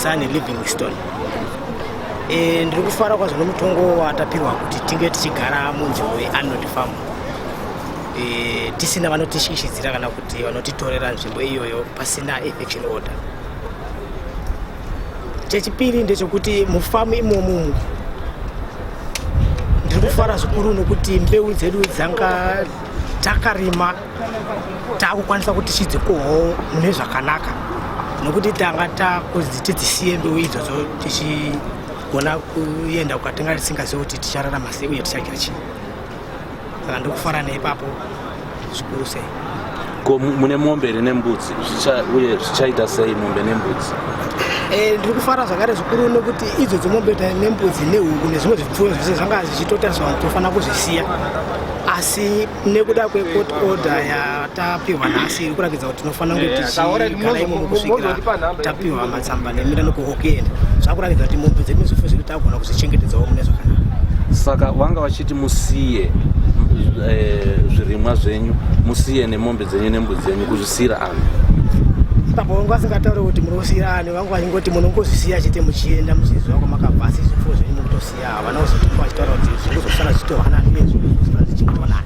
Sani Livingstone. Ndiri kufara kwazvo nomutongo watapirwa kuti tinge tichigara munzvimbo yeArnold Farm. Tisina vanotishishizira kana kuti vanotitorera nzvimbo iyoyo pasina eviction order. Chechipiri ndechekuti mufamu imomo ndiri kufara zvikuru nokuti mbeu dzedu dzanga takarima takukwanisa kuti tichidzikohwo mune zvakanaka, nokuti tanga takudzisiye mbeu idzodzo tichigona kuenda kukatenga tisingazivi kuti tichararama sei uye tichagira chii. Saka ndikufara neipapo zvikuru sei. Ko mune mombe nembudzi uye zvichaita sei mombe nembudzi? Ndiri kufara zvakare zvikuru nokuti idzodzo mombe nembudzi nehuku nezvimwe zvipfuyo zvese zvanga zvichitotariswa kuti tofanira kuzvisiya, asi nekuda kwecourt order yatapiwa nhasi iri kuratidza kuti tinofanira kuti tichigara imomo kusvikira tapiwa matsamba nemirano kuhokeni. Zvakuratidza kuti mombe dzedu nezvipfuyo zvedu tagona kuzvichengetedzawo mune zvakanaka. Saka vanga vachiti musiye zvirimwa zvenyu, musiye nemombe dzenyu nembudzi dzenyu kuzvisiyira anhu. Pamwe vangu vasingataure kuti munosiyira anhu, vangu vachingoti munongozvisiya chete muchienda muchiziva kwamakabva, asi zvipfuyo zvenyu mukutosiya. Havana kuzotipa vachitaura kuti zviri kuzosara zvichitohana uye zviri kuzosara zvichingotona.